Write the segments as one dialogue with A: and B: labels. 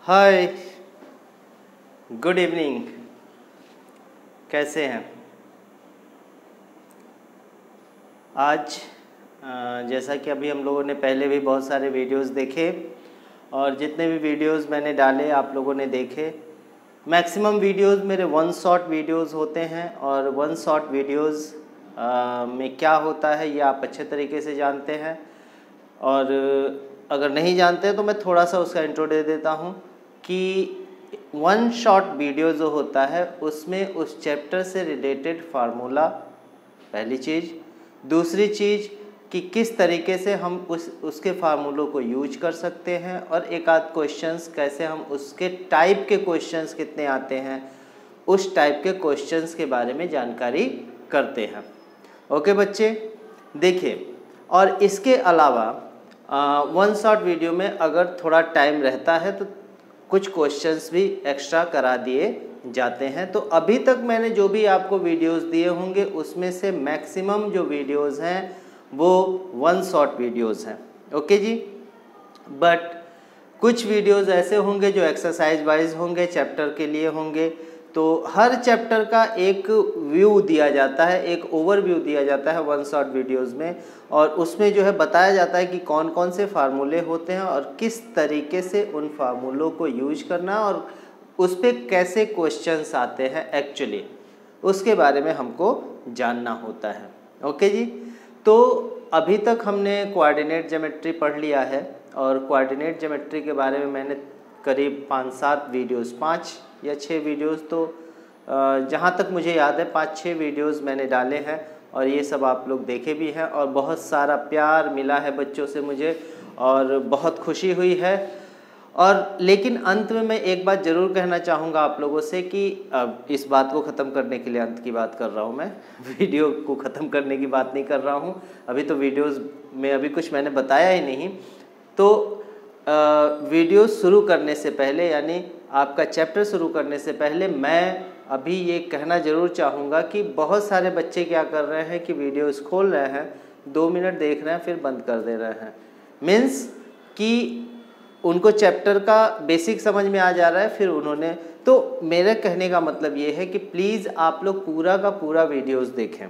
A: हाय, good evening. कैसे हैं आज? जैसा कि अभी हम लोगों ने पहले भी बहुत सारे वीडियोस देखे और जितने भी वीडियोस मैंने डाले आप लोगों ने देखे। मैक्सिमम वीडियोस मेरे वन शॉट वीडियोस होते हैं और वन शॉट वीडियोस में क्या होता है ये आप अच्छे तरीके से जानते हैं, और अगर नहीं जानते तो मैं थोड़ा सा उसका इंट्रो दे देता हूँ कि वन शॉट वीडियो जो होता है उसमें उस चैप्टर से रिलेटेड फार्मूला पहली चीज़, दूसरी चीज़ कि किस तरीके से हम उसके फार्मूलों को यूज कर सकते हैं, और एक आध क्वेश्चंस कैसे हम उसके टाइप के क्वेश्चंस कितने आते हैं उस टाइप के क्वेश्चंस के बारे में जानकारी करते हैं। ओके बच्चे, देखिए, और इसके अलावा वन शॉट वीडियो में अगर थोड़ा टाइम रहता है तो कुछ क्वेश्चंस भी एक्स्ट्रा करा दिए जाते हैं। तो अभी तक मैंने जो भी आपको वीडियोस दिए होंगे उसमें से मैक्सिमम जो वीडियोस हैं वो वन शॉट वीडियोस हैं। ओके जी, बट कुछ वीडियोस ऐसे होंगे जो एक्सरसाइज वाइज होंगे, चैप्टर के लिए होंगे। तो हर चैप्टर का एक व्यू दिया जाता है, एक ओवरव्यू दिया जाता है वन शॉट वीडियोस में, और उसमें जो है बताया जाता है कि कौन कौन से फार्मूले होते हैं और किस तरीके से उन फार्मूलों को यूज करना और उस पर कैसे क्वेश्चंस आते हैं एक्चुअली, उसके बारे में हमको जानना होता है। ओके जी, तो अभी तक हमने कोऑर्डिनेट ज्योमेट्री पढ़ लिया है, और कोऑर्डिनेट ज्योमेट्री के बारे में मैंने करीब 5-7 वीडियोस, 5 या 6 वीडियोस, तो जहाँ तक मुझे याद है 5-6 वीडियोस मैंने डाले हैं, और ये सब आप लोग देखे भी हैं, और बहुत सारा प्यार मिला है बच्चों से मुझे और बहुत खुशी हुई है। और लेकिन अंत में मैं एक बात ज़रूर कहना चाहूँगा आप लोगों से कि इस बात को ख़त्म करने के लिए अंत की बात कर रहा हूँ मैं, वीडियो को ख़त्म करने की बात नहीं कर रहा हूँ। अभी तो वीडियोज़ में अभी कुछ मैंने बताया ही नहीं। तो वीडियो शुरू करने से पहले, यानी आपका चैप्टर शुरू करने से पहले, मैं अभी ये कहना ज़रूर चाहूँगा कि बहुत सारे बच्चे क्या कर रहे हैं कि वीडियोस खोल रहे हैं, 2 मिनट देख रहे हैं फिर बंद कर दे रहे हैं। मीन्स कि उनको चैप्टर का बेसिक समझ में आ जा रहा है, फिर उन्होंने, तो मेरे कहने का मतलब ये है कि प्लीज़ आप लोग पूरा का पूरा वीडियोस देखें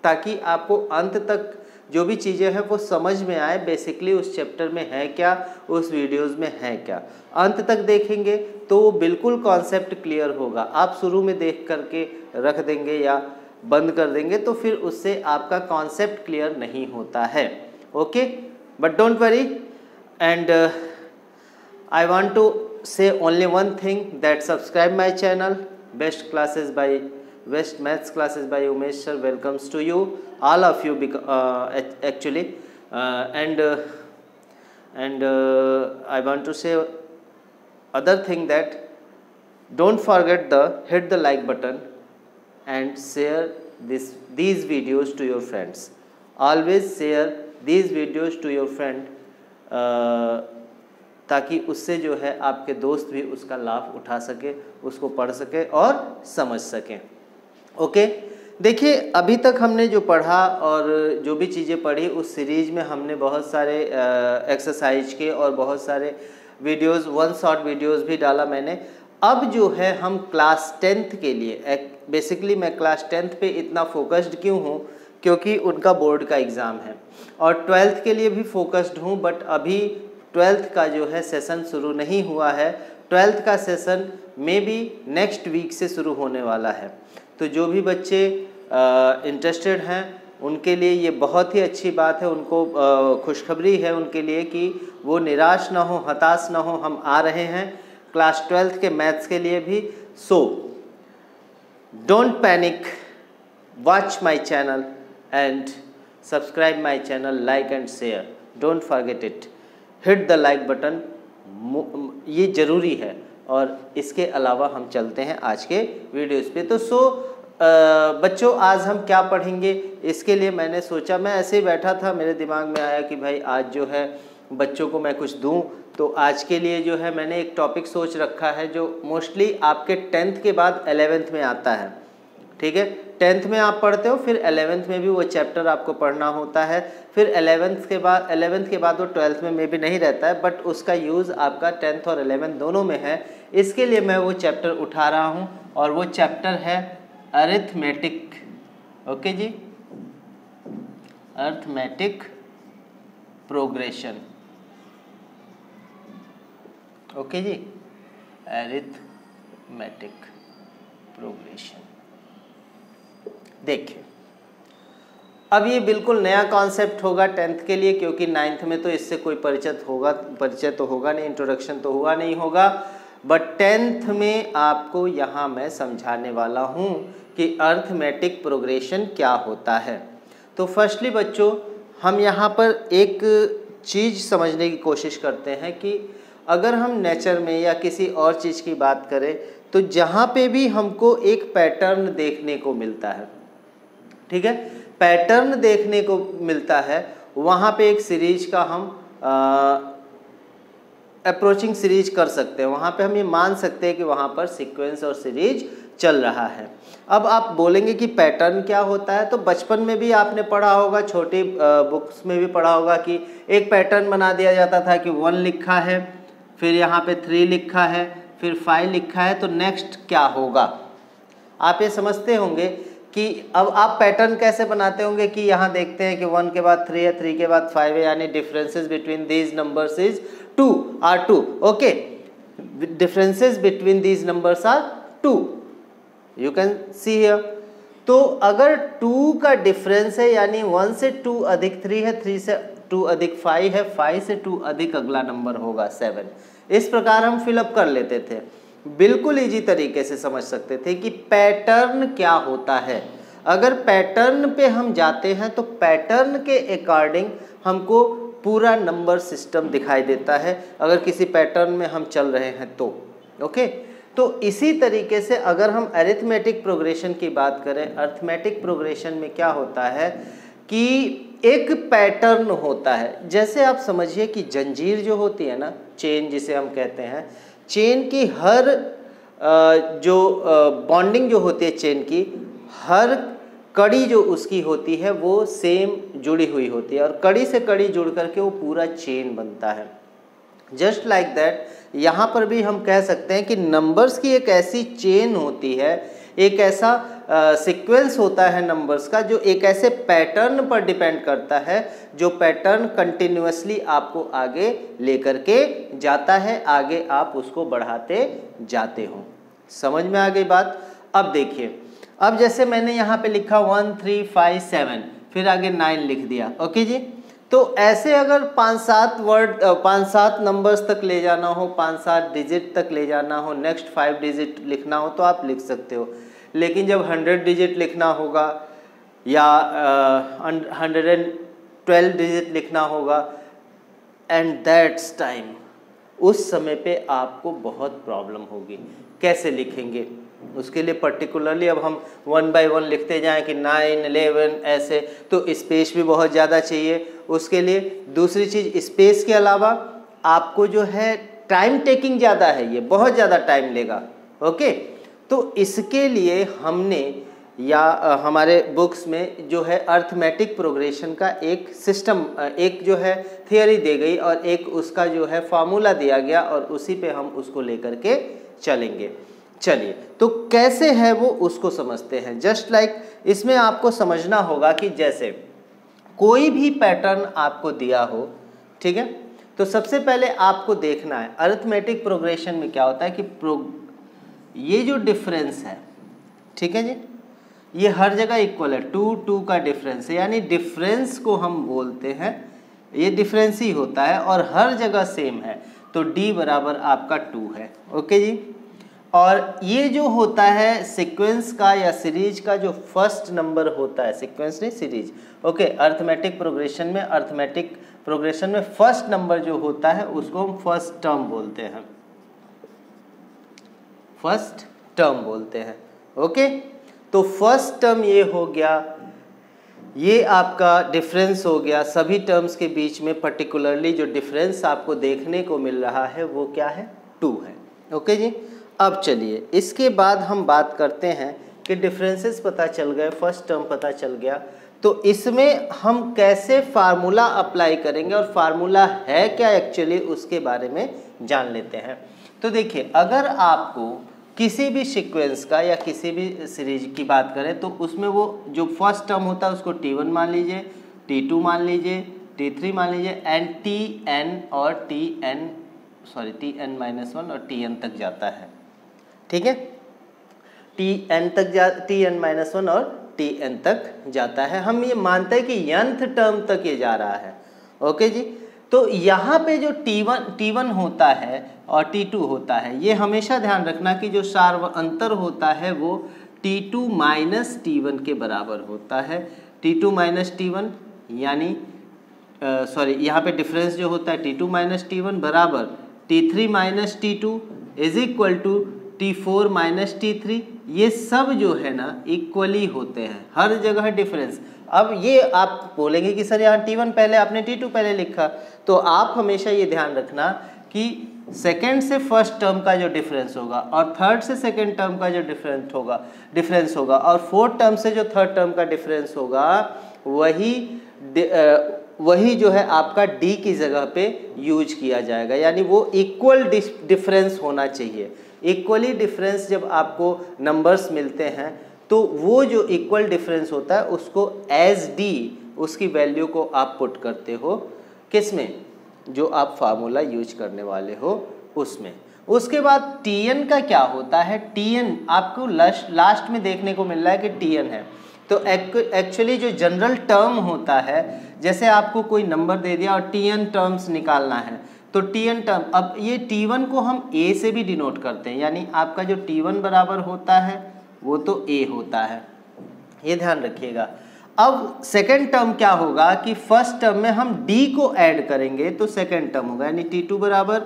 A: ताकि आपको अंत तक जो भी चीज़ें हैं वो समझ में आए, बेसिकली उस चैप्टर में है क्या, उस वीडियोस में है क्या। अंत तक देखेंगे तो वो बिल्कुल कॉन्सेप्ट क्लियर होगा। आप शुरू में देख करके रख देंगे या बंद कर देंगे तो फिर उससे आपका कॉन्सेप्ट क्लियर नहीं होता है। Okay, but don't worry, and I want to say only one thing, that subscribe my channel. Best maths classes by Umesh sir welcomes to you, all of you, actually, and I want to say other thing, that don't forget hit the like button and share these videos to your friends. Always share these videos to your friend, ताकि उससे जो है आपके दोस्त भी उसका लाभ उठा सके, उसको पढ़ सके और समझ सकें। ओके, देखिए, अभी तक हमने जो पढ़ा और जो भी चीज़ें पढ़ी उस सीरीज़ में हमने बहुत सारे एक्सरसाइज के और बहुत सारे वीडियोस, वन शॉट वीडियोस भी डाला मैंने। अब जो है हम क्लास 10th के लिए, बेसिकली मैं क्लास 10th पे इतना फोकस्ड क्यों हूँ, क्योंकि उनका बोर्ड का एग्ज़ाम है, और 12th के लिए भी फोकस्ड हूँ, बट अभी 12th का जो है सेशन शुरू नहीं हुआ है। 12th का session maybe next week से शुरू होने वाला है। तो जो भी बच्चे इंटरेस्टेड हैं उनके लिए ये बहुत ही अच्छी बात है, उनको खुशखबरी है उनके लिए कि वो निराश ना हो, हताश ना हो। हम आ रहे हैं क्लास 12th के मैथ्स के लिए भी। So don't panic, watch my channel and subscribe my channel, like and share, don't forget it, hit the like button, ये ज़रूरी है। और इसके अलावा हम चलते हैं आज के वीडियोस पे। तो बच्चों, आज हम क्या पढ़ेंगे इसके लिए मैंने सोचा, मैं ऐसे ही बैठा था, मेरे दिमाग में आया कि भाई आज जो है बच्चों को मैं कुछ दूं। तो आज के लिए जो है मैंने एक टॉपिक सोच रखा है जो मोस्टली आपके 10th के बाद 11th में आता है। ठीक है। 10th में आप पढ़ते हो, फिर 11th में भी वो चैप्टर आपको पढ़ना होता है, फिर 11th के बाद वो 12th में भी नहीं रहता है, बट उसका यूज़ आपका 10th और 11th दोनों में है। इसके लिए मैं वो चैप्टर उठा रहा हूँ और वो चैप्टर है अरिथमेटिक। ओके जी, अरिथमेटिक प्रोग्रेशन। ओके जी, अरिथमेटिक प्रोग्रेशन। देखिए, अब ये बिल्कुल नया कॉन्सेप्ट होगा 10th के लिए, क्योंकि 9th में तो इससे कोई परिचय तो होगा नहीं, इंट्रोडक्शन तो हुआ नहीं होगा, बट 10th में आपको यहाँ मैं समझाने वाला हूँ कि अरिथमेटिक प्रोग्रेशन क्या होता है। तो फर्स्टली बच्चों, हम यहाँ पर एक चीज़ समझने की कोशिश करते हैं कि अगर हम नेचर में या किसी और चीज़ की बात करें तो जहाँ पे भी हमको एक पैटर्न देखने को मिलता है, ठीक है, पैटर्न देखने को मिलता है, वहाँ पे एक सीरीज का हम अप्रोचिंग सीरीज कर सकते हैं। वहाँ पे हम ये मान सकते हैं कि वहाँ पर सीक्वेंस और सीरीज चल रहा है। अब आप बोलेंगे कि पैटर्न क्या होता है, तो बचपन में भी आपने पढ़ा होगा, छोटी बुक्स में भी पढ़ा होगा कि एक पैटर्न बना दिया जाता था कि 1 लिखा है, फिर यहाँ पे 3 लिखा है, फिर 5 लिखा है, तो नेक्स्ट क्या होगा। आप ये समझते होंगे कि अब आप पैटर्न कैसे बनाते होंगे कि यहाँ देखते हैं कि 1 के बाद 3 है, 3 के बाद 5 है, यानी differences between these numbers is 2 are 2। Okay, differences between these numbers are 2, you can see here. तो अगर 2 का डिफरेंस है, यानी 1 से 2 अधिक 3 है, 3 से 2 अधिक 5 है, 5 से 2 अधिक अगला नंबर होगा 7। इस प्रकार हम फिलअप कर लेते थे, बिल्कुल इजी तरीके से समझ सकते थे कि पैटर्न क्या होता है। अगर पैटर्न पे हम जाते हैं तो पैटर्न के अकॉर्डिंग हमको पूरा नंबर सिस्टम दिखाई देता है, अगर किसी पैटर्न में हम चल रहे हैं तो। ओके, तो इसी तरीके से अगर हम अरिथमेटिक प्रोग्रेशन की बात करें, अरिथमेटिक प्रोग्रेशन में क्या होता है कि एक पैटर्न होता है। जैसे आप समझिए कि जंजीर जो होती है ना, चेन जिसे हम कहते हैं, चेन की हर जो बॉन्डिंग जो होती है, चेन की हर कड़ी जो उसकी होती है वो सेम जुड़ी हुई होती है, और कड़ी से कड़ी जुड़ करके वो पूरा चेन बनता है। जस्ट लाइक दैट यहाँ पर भी हम कह सकते हैं कि नंबर्स की एक ऐसी चेन होती है, एक ऐसा सीक्वेंस होता है नंबर्स का, जो एक ऐसे पैटर्न पर डिपेंड करता है, जो पैटर्न कंटिन्यूअसली आपको आगे लेकर के जाता है, आगे आप उसको बढ़ाते जाते हो। समझ में आ गई बात। अब देखिए, अब जैसे मैंने यहाँ पे लिखा 1 3 5 7, फिर आगे 9 लिख दिया। ओके जी, तो ऐसे अगर 5-7 नंबर्स तक ले जाना हो, 5-7 डिजिट तक ले जाना हो, नेक्स्ट 5 डिजिट लिखना हो तो आप लिख सकते हो। लेकिन जब 100 डिजिट लिखना होगा या 112 डिजिट लिखना होगा, एंड दैट्स टाइम, उस समय पे आपको बहुत प्रॉब्लम होगी। कैसे लिखेंगे उसके लिए पर्टिकुलरली अब हम 1 बाय 1 लिखते जाएं कि 9 11 ऐसे, तो स्पेस भी बहुत ज़्यादा चाहिए उसके लिए। दूसरी चीज़, स्पेस के अलावा आपको जो है टाइम टेकिंग ज़्यादा है, ये बहुत ज़्यादा टाइम लेगा। ओके, तो इसके लिए हमने या हमारे बुक्स में जो है अरिथमेटिक प्रोग्रेशन का एक सिस्टम, एक जो है थियरी दी गई और एक उसका जो है फार्मूला दिया गया, और उसी पे हम उसको लेकर के चलेंगे। चलिए, तो कैसे है वो उसको समझते हैं। जस्ट लाइक इसमें आपको समझना होगा कि जैसे कोई भी पैटर्न आपको दिया हो, ठीक है, तो सबसे पहले आपको देखना है अरिथमेटिक प्रोग्रेशन में क्या होता है कि ये जो डिफरेंस है, ठीक है जी, ये हर जगह इक्वल है, 2 का डिफरेंस है, यानी डिफरेंस को हम बोलते हैं, ये डिफरेंस ही होता है और हर जगह सेम है, तो d बराबर आपका 2 है। ओके जी, और ये जो होता है सीक्वेंस का या सीरीज का जो फर्स्ट नंबर होता है, सीक्वेंस नहीं सीरीज, ओके, अरिथमेटिक प्रोग्रेशन में फर्स्ट नंबर जो होता है उसको हम फर्स्ट टर्म बोलते हैं, फर्स्ट टर्म बोलते हैं। ओके, तो फर्स्ट टर्म ये हो गया, ये आपका डिफरेंस हो गया। सभी टर्म्स के बीच में पर्टिकुलरली जो डिफरेंस आपको देखने को मिल रहा है वो क्या है, 2 है। ओके जी, अब चलिए इसके बाद हम बात करते हैं कि डिफरेंसेस पता चल गए, फर्स्ट टर्म पता चल गया, तो इसमें हम कैसे फार्मूला अप्लाई करेंगे और फार्मूला है क्या एक्चुअली उसके बारे में जान लेते हैं। तो देखिए, अगर आपको किसी भी सीक्वेंस का या किसी भी सीरीज की बात करें तो उसमें वो जो फर्स्ट टर्म होता है उसको T1 मान लीजिए, T2 मान लीजिए, T3 मान लीजिए एंड Tn और Tn-1 और Tn तक जाता है। ठीक है, Tn-1 और Tn तक जाता है। हम ये मानते हैं कि nth टर्म तक ये जा रहा है। ओके जी, तो यहाँ पे जो T1 होता है और T2 होता है, ये हमेशा ध्यान रखना कि जो सार्वअंतर होता है वो T2 माइनस T1 के बराबर होता है। T2 माइनस T1 यानी यहाँ पे डिफरेंस जो होता है T2 माइनस T1 बराबर T3 minus T2 is equal to T4 minus T3। ये सब जो है ना इक्वली होते हैं, हर जगह डिफरेंस। अब ये आप बोलेंगे कि सर यहाँ T1 पहले, आपने T2 पहले लिखा, तो आप हमेशा ये ध्यान रखना कि सेकेंड से फर्स्ट टर्म का जो डिफरेंस होगा और थर्ड से सेकेंड टर्म का जो डिफरेंस होगा और फोर्थ टर्म से जो थर्ड टर्म का डिफरेंस होगा, वही जो है आपका D की जगह पे यूज किया जाएगा। यानी वो इक्वल डिफरेंस होना चाहिए। इक्वली डिफरेंस जब आपको नंबर्स मिलते हैं तो वो जो इक्वल डिफरेंस होता है उसको एज D, उसकी वैल्यू को आप पुट करते हो किसमें, जो आप फार्मूला यूज करने वाले हो उसमें। उसके बाद Tn का क्या होता है, Tn आपको लास्ट में देखने को मिल रहा है कि Tn है, तो एक्चुअली जो जनरल टर्म होता है, जैसे आपको कोई नंबर दे दिया और Tn टर्म्स निकालना है, तो Tn टर्म, अब ये T1 को हम A से भी डिनोट करते हैं, यानी आपका जो T1 बराबर होता है वो तो A होता है, ये ध्यान रखिएगा। अब सेकेंड टर्म क्या होगा कि फर्स्ट टर्म में हम D को ऐड करेंगे तो सेकेंड टर्म होगा, यानी T2 बराबर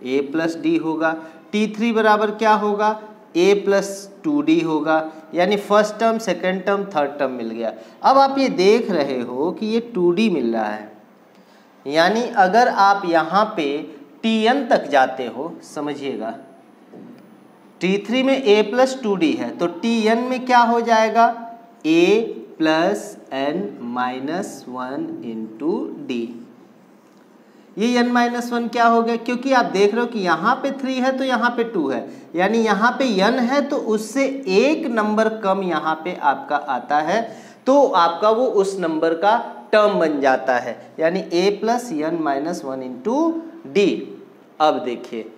A: A प्लस D होगा। T3 बराबर क्या होगा, A प्लस 2D होगा, यानी first term, second term, third term मिल गया। अब आप ये देख रहे हो कि ये 2D मिल रहा है, यानी अगर आप यहाँ पे Tn तक जाते हो, समझिएगा T3 में A प्लस 2D है तो Tn में क्या हो जाएगा, A plus n minus 1 into D। ये n माइनस 1 क्या हो गया, क्योंकि आप देख रहे हो कि यहाँ पे 3 है तो यहाँ पे 2 है, यानी यहाँ पे n है तो उससे एक नंबर कम यहाँ पे आपका आता है, तो आपका वो उस नंबर का टर्म बन जाता है, यानी a plus n minus 1 into D। अब देखिए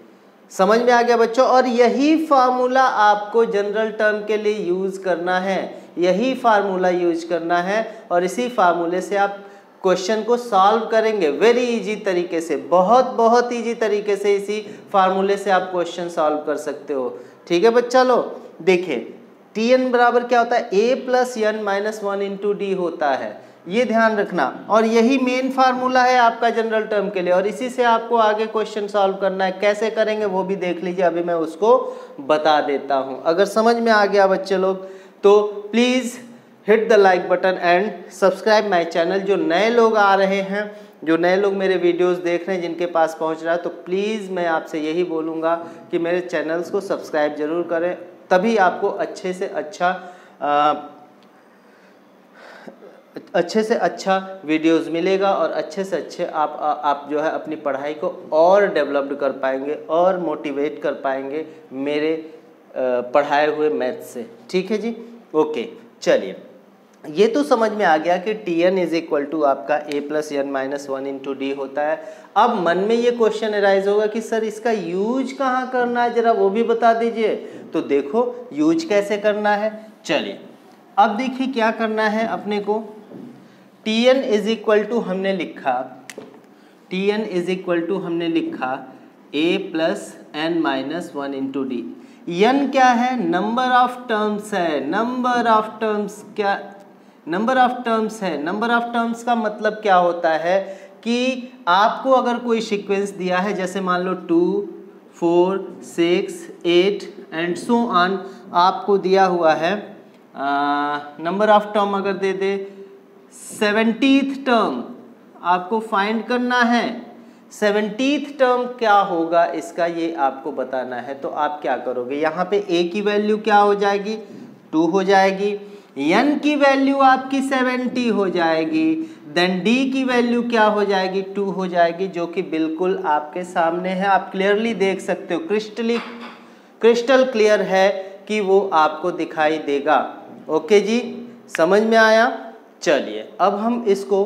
A: समझ में आ गया बच्चों, और यही फार्मूला आपको जनरल टर्म के लिए यूज करना है, यही फार्मूला यूज करना है, और इसी फार्मूले से आप क्वेश्चन को सॉल्व करेंगे वेरी इजी तरीके से, बहुत इजी तरीके से इसी फार्मूले से आप क्वेश्चन सॉल्व कर सकते हो। ठीक है बच्चा, लो देखिए Tn बराबर क्या होता है, A plus n minus 1 into D होता है, ये ध्यान रखना, और यही मेन फार्मूला है आपका जनरल टर्म के लिए, और इसी से आपको आगे क्वेश्चन सॉल्व करना है। कैसे करेंगे वो भी देख लीजिए, अभी मैं उसको बता देता हूँ। अगर समझ में आ गया बच्चे लोग तो please hit the like button and subscribe my channel. जो नए लोग आ रहे हैं, जो नए लोग मेरे वीडियोस देख रहे हैं, जिनके पास पहुंच रहा है, तो प्लीज़ मैं आपसे यही बोलूँगा कि मेरे चैनल्स को सब्सक्राइब जरूर करें, तभी आपको अच्छे से अच्छा वीडियोस मिलेगा और अच्छे से अच्छे आप जो है अपनी पढ़ाई को और डेवलप्ड कर पाएंगे और मोटिवेट कर पाएंगे मेरे पढ़ाए हुए मैथ से। ठीक है जी, ओके, चलिए ये तो समझ में आ गया कि Tn इज इक्वल टू आपका A plus n minus 1 into D होता है। अब मन में ये क्वेश्चन अराइज होगा कि सर इसका यूज कहाँ करना है, जरा वो भी बता दीजिए। तो देखो यूज कैसे करना है, चलिए अब देखिए क्या करना है अपने को। Tn इज इक्वल टू हमने लिखा A plus n minus 1 into D। n क्या है, नंबर ऑफ टर्म्स है, नंबर ऑफ टर्म्स है। नंबर ऑफ टर्म्स का मतलब क्या होता है कि आपको अगर कोई सीक्वेंस दिया है, जैसे मान लो 2, 4, 6, 8 एंड सो ऑन, आपको दिया हुआ है नंबर ऑफ टर्म अगर दे दे 70th टर्म आपको फाइंड करना है। 70th टर्म क्या होगा इसका, ये आपको बताना है। तो आप क्या करोगे, यहाँ पे A की वैल्यू क्या हो जाएगी 2 हो जाएगी, n की वैल्यू आपकी 70 हो जाएगी, देन d की वैल्यू क्या हो जाएगी 2 हो जाएगी, जो कि बिल्कुल आपके सामने है, आप क्लियरली देख सकते हो, क्रिस्टल क्लियर है कि वो आपको दिखाई देगा। ओके जी, समझ में आया। चलिए अब हम इसको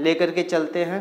A: लेकर के चलते हैं।